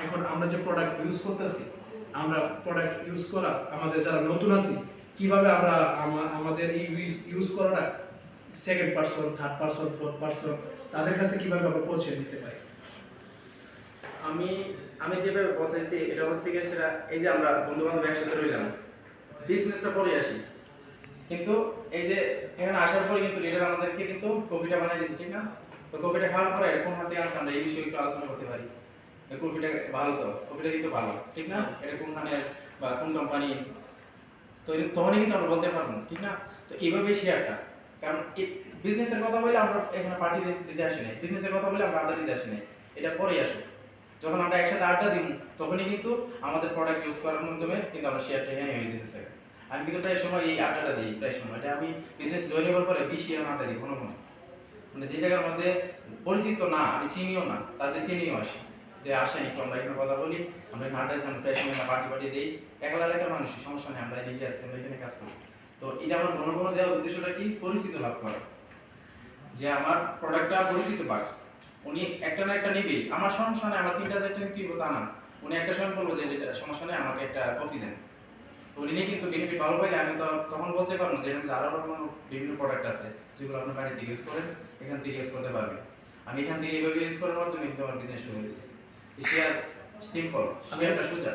এখন আমরা যে প্রোডাক্ট ইউজ করতেছি, আমরা প্রোডাক্ট ইউজ করা আমাদের যারা নতুন আছি কিভাবে আমরা আমাদের এই ইউজ করাটা second person, third person, fourth person তাদের কাছে কিভাবে আমরা পৌঁছে দিতে পারি? আমি আমি যেভাবে পৌঁছাইছি এটা হচ্ছে কি, সেটা এই যে আমরা বন্ধু বান্ধব একসাথে রইলাম, বিজনেসটা পরে আসি, কিন্তু এই যে এখানে আসার পরে কিন্তু লিডার আমাদেরকে কিন্তু কফিটা বানিয়ে দিচ্ছে, ঠিক না? তো কফিটা খাওয়ার পরে কোন হাতে আছে আমরা এই বিষয়ে একটু আলোচনা করতে পারি। কফিটা ভালো, তো কফিটা কিন্তু ভালো, ঠিক না? এটা কোনখানে বা কোন কোম্পানি, তো তখনই কিন্তু আমরা বলতে পারবো, ঠিক না? তো এইভাবেই শেয়ারটা, কারণ বিজনেসের কথা বলে আমরা এখানে পার্টি দিতে আসি নাই, বিজনেসের কথা বলে আমরা আড্ডা দিতে আসি নাই, এটা পরেই আসে। যখন আমরা একসাথে আড্ডা দিব তখনই কিন্তু আমাদের প্রোডাক্ট ইউজ করার মাধ্যমে কিন্তু আমরা শেয়ারটা হ্যাঁ হয়ে যেতেছে। আমি কিন্তু প্রায় সময় এই আড্ডাটা দিই, প্রায় সময় এটা আমি বিজনেস জয়েন করার পরে বেশি আমি আড্ডা দিই কোনো কোনো, মানে যে জায়গার মধ্যে পরিচিত না, আমি চিনিও না, তাদেরকে নিয়েও আসি, যে আসেন একটু আমরা এখানে কথা বলি, আমরা এখানে আড্ডা দিই, প্রায় সময় পার্টি দিই, একলা এলাকার মানুষ, সমস্যা নেই, আমরা এদিকে আসছি, আমরা এখানে কাজ করি। তো এটা আমার ঘন ঘন দেওয়ার উদ্দেশ্যটা কি, পরিচিত লাভ করা, যে আমার প্রোডাক্টটা পরিচিত পাক, উনি একটা না একটা নেবেই, আমার সমস্যা নেই, আমার 3000 টাকা দিব তা না, উনি একটা সময় বলবো যে এটা সমস্যা নেই, আমাকে একটা কফি দেন। তো উনি কিন্তু বেনিফিট ভালো পাইলে আমি তো তখন বলতে পারবো যে এখানে আরো বিভিন্ন প্রোডাক্ট আছে যেগুলো আপনার বাড়িতে ইউজ করেন, এখান থেকে ইউজ করতে পারবেন। আমি এখান থেকে এইভাবে ইউজ করার মাধ্যমে কিন্তু আমার বিজনেস শুরু হয়েছে। শেয়ার সিম্পল, শেয়ারটা সোজা।